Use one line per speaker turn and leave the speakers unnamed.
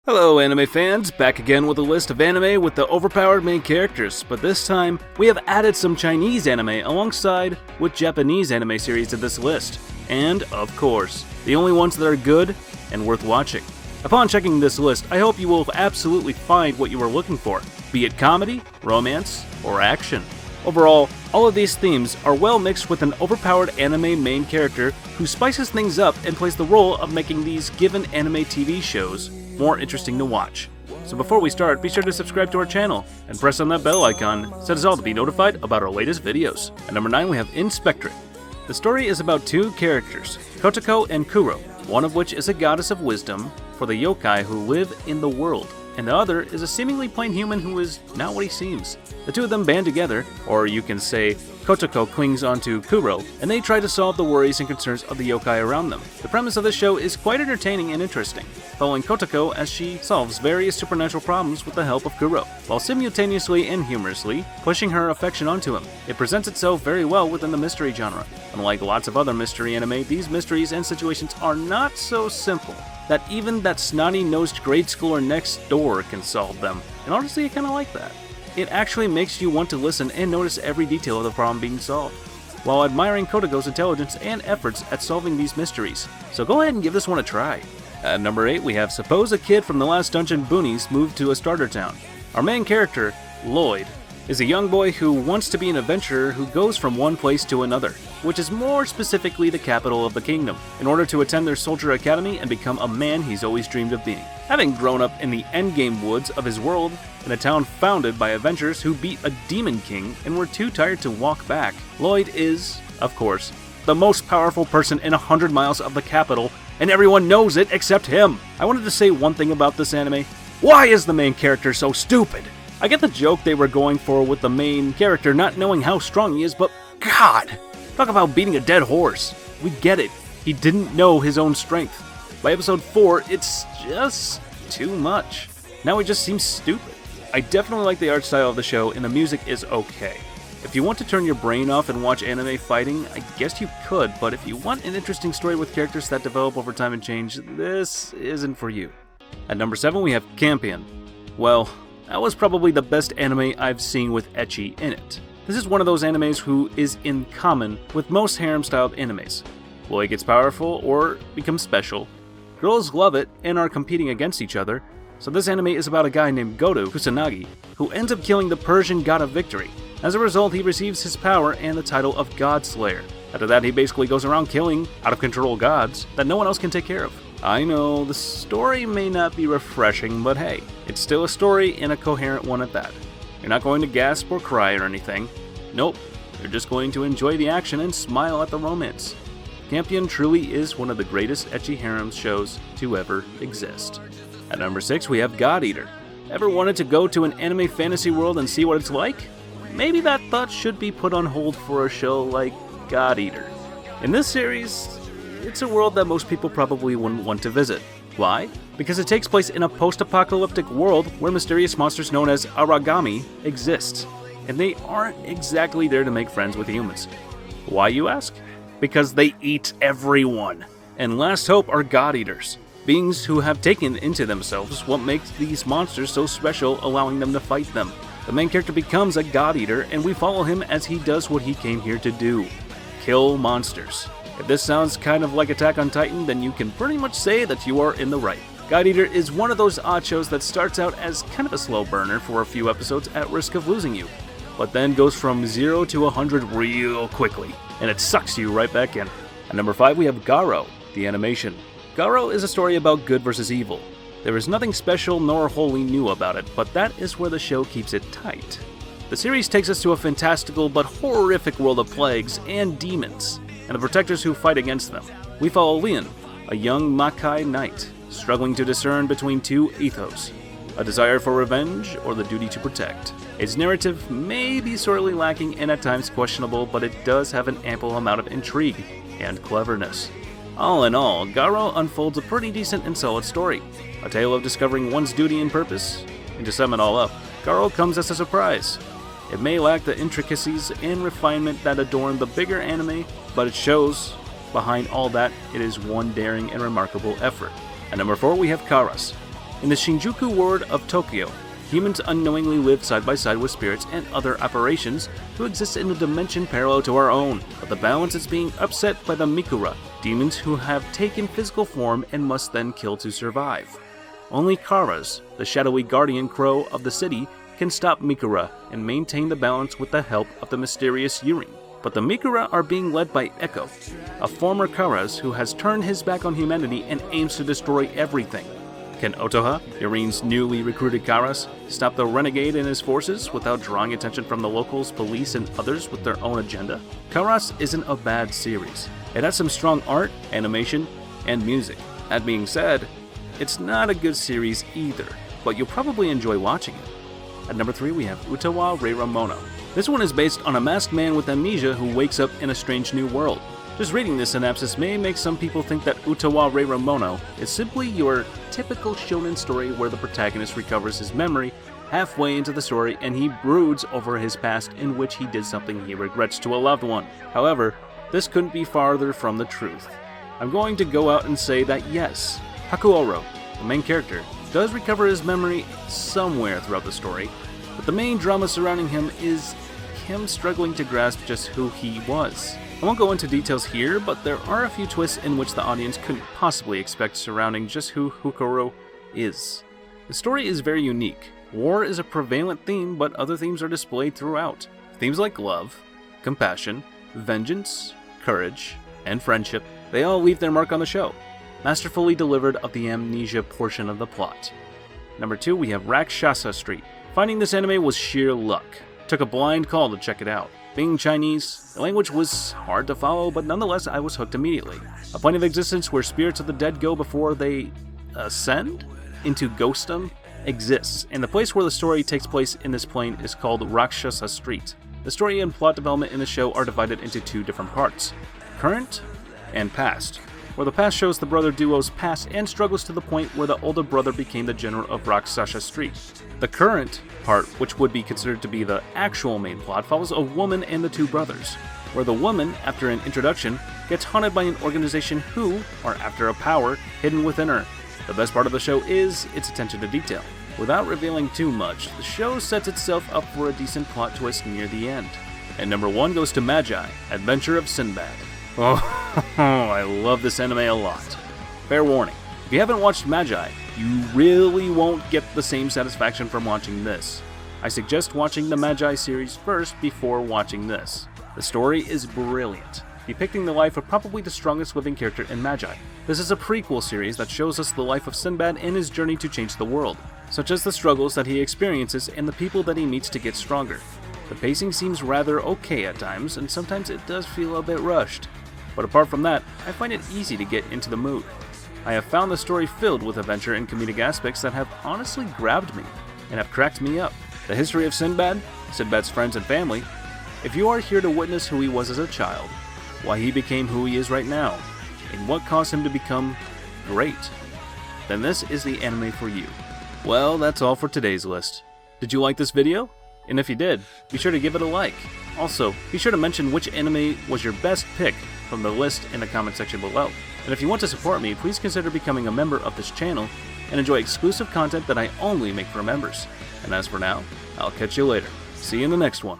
Hello anime fans, back again with a list of anime with the overpowered main characters, but this time we have added some Chinese anime alongside with Japanese anime series to this list, and of course, the only ones that are good and worth watching. Upon checking this list, I hope you will absolutely find what you are looking for, be it comedy, romance, or action. Overall, all of these themes are well mixed with an overpowered anime main character who spices things up and plays the role of making these given anime TV shows more interesting to watch. So before we start, be sure to subscribe to our channel and press on that bell icon so as all to be notified about our latest videos. At number 9 we have Inspectorate. The story is about two characters, Kotoko and Kuro, one of which is a goddess of wisdom for the yokai who live in the world, and the other is a seemingly plain human who is not what he seems. The two of them band together, or you can say Kotoko clings onto Kuro, and they try to solve the worries and concerns of the yokai around them. The premise of the show is quite entertaining and interesting, following Kotoko as she solves various supernatural problems with the help of Kuro, while simultaneously and humorously pushing her affection onto him. It presents itself very well within the mystery genre. Unlike lots of other mystery anime, these mysteries and situations are not so simple that even that snotty-nosed grade schooler next door can solve them, and honestly I kinda like that. It actually makes you want to listen and notice every detail of the problem being solved, while admiring Kotoko's intelligence and efforts at solving these mysteries. So go ahead and give this one a try. At number 8 we have Suppose a Kid from the Last Dungeon Boonies moved to a starter town. Our main character, Lloyd, is a young boy who wants to be an adventurer who goes from one place to another, which is more specifically the capital of the kingdom, in order to attend their soldier academy and become a man he's always dreamed of being. Having grown up in the endgame woods of his world, in a town founded by adventurers who beat a demon king and were too tired to walk back, Lloyd is, of course, the most powerful person in 100 miles of the capital, and everyone knows it except him. I wanted to say one thing about this anime. Why is the main character so stupid? I get the joke they were going for with the main character not knowing how strong he is, but God! Talk about beating a dead horse. We get it. He didn't know his own strength. By episode 4, it's just too much. Now he just seems stupid. I definitely like the art style of the show, and the music is okay. If you want to turn your brain off and watch anime fighting, I guess you could, but if you want an interesting story with characters that develop over time and change, this isn't for you. At number 7 we have Campione. Well, that was probably the best anime I've seen with ecchi in it. This is one of those animes who is in common with most harem-styled animes. Boy gets powerful or becomes special. Girls love it and are competing against each other. So this anime is about a guy named Goto Kusanagi who ends up killing the Persian god of victory. As a result, he receives his power and the title of God Slayer. After that, he basically goes around killing out-of-control gods that no one else can take care of. I know, the story may not be refreshing, but hey, it's still a story and a coherent one at that. You're not going to gasp or cry or anything. Nope, you're just going to enjoy the action and smile at the romance. Campione truly is one of the greatest ecchi harem shows to ever exist. At number 6 we have God Eater. Ever wanted to go to an anime fantasy world and see what it's like? Maybe that thought should be put on hold for a show like God Eater. In this series, it's a world that most people probably wouldn't want to visit. Why? Because it takes place in a post-apocalyptic world where mysterious monsters known as Aragami exist, and they aren't exactly there to make friends with humans. Why, you ask? Because they eat everyone. And last hope are God Eaters, beings who have taken into themselves what makes these monsters so special, allowing them to fight them. The main character becomes a God Eater, and we follow him as he does what he came here to do: kill monsters. If this sounds kind of like Attack on Titan, then you can pretty much say that you are in the right. God Eater is one of those odd shows that starts out as kind of a slow burner for a few episodes at risk of losing you, but then goes from 0 to 100 real quickly, and it sucks you right back in. At number 5 we have Garo, the animation. Garo is a story about good versus evil. There is nothing special nor wholly new about it, but that is where the show keeps it tight. The series takes us to a fantastical but horrific world of plagues and demons, and the protectors who fight against them. We follow Leon, a young Machi knight, struggling to discern between two ethos, a desire for revenge or the duty to protect. Its narrative may be sorely lacking and at times questionable, but it does have an ample amount of intrigue and cleverness. All in all, Garo unfolds a pretty decent and solid story, a tale of discovering one's duty and purpose. And to sum it all up, Garo comes as a surprise. It may lack the intricacies and refinement that adorn the bigger anime, but it shows behind all that it is one daring and remarkable effort. At number 4 we have Kurasu. In the Shinjuku ward of Tokyo, humans unknowingly live side by side with spirits and other apparitions who exist in a dimension parallel to our own, but the balance is being upset by the Mikura, demons who have taken physical form and must then kill to survive. Only Karas, the shadowy guardian crow of the city, can stop Mikura and maintain the balance with the help of the mysterious Yuri. But the Mikura are being led by Echo, a former Karas who has turned his back on humanity and aims to destroy everything. Can Otoha, Yurin's newly recruited Karas, stop the renegade and his forces without drawing attention from the locals, police, and others with their own agenda? Karas isn't a bad series. It has some strong art, animation, and music. That being said, it's not a good series either, but you'll probably enjoy watching it. At number 3 we have Utawarerumono. This one is based on a masked man with amnesia who wakes up in a strange new world. Just reading this synopsis may make some people think that Utawarerumono is simply your typical shonen story where the protagonist recovers his memory halfway into the story and he broods over his past in which he did something he regrets to a loved one. However, this couldn't be farther from the truth. I'm going to go out and say that yes, Hakuoro, the main character, does recover his memory somewhere throughout the story, but the main drama surrounding him is him struggling to grasp just who he was. I won't go into details here, but there are a few twists in which the audience couldn't possibly expect surrounding just who Hakuoro is. The story is very unique. War is a prevalent theme, but other themes are displayed throughout. Themes like love, compassion, vengeance, courage, and friendship, they all leave their mark on the show, masterfully delivered of the amnesia portion of the plot. Number 2, we have Rakshasa Street. Finding this anime was sheer luck. Took a blind call to check it out. Being Chinese, the language was hard to follow, but nonetheless I was hooked immediately. A plane of existence where spirits of the dead go before they ascend into ghostdom exists, and the place where the story takes place in this plane is called Rakshasa Street. The story and plot development in the show are divided into 2 different parts, current and past, where the past shows the brother duo's past and struggles to the point where the older brother became the general of Rakshasa Street. The current part, which would be considered to be the actual main plot, follows a woman and the 2 brothers, where the woman, after an introduction, gets haunted by an organization who are after a power hidden within her. The best part of the show is its attention to detail. Without revealing too much, the show sets itself up for a decent plot twist near the end. And number 1 goes to Magi, Adventure of Sinbad. Oh, I love this anime a lot. Fair warning, if you haven't watched Magi, you really won't get the same satisfaction from watching this. I suggest watching the Magi series first before watching this. The story is brilliant, depicting the life of probably the strongest living character in Magi. This is a prequel series that shows us the life of Sinbad and his journey to change the world, such as the struggles that he experiences and the people that he meets to get stronger. The pacing seems rather okay at times, and sometimes it does feel a bit rushed. But apart from that, I find it easy to get into the mood. I have found the story filled with adventure and comedic aspects that have honestly grabbed me and have cracked me up. The history of Sinbad, Sinbad's friends and family, if you are here to witness who he was as a child, why he became who he is right now, and what caused him to become great, then this is the anime for you. Well, that's all for today's list. Did you like this video? And if you did, be sure to give it a like. Also, be sure to mention which anime was your best pick from the list in the comment section below. And if you want to support me, please consider becoming a member of this channel and enjoy exclusive content that I only make for members. And as for now, I'll catch you later. See you in the next one.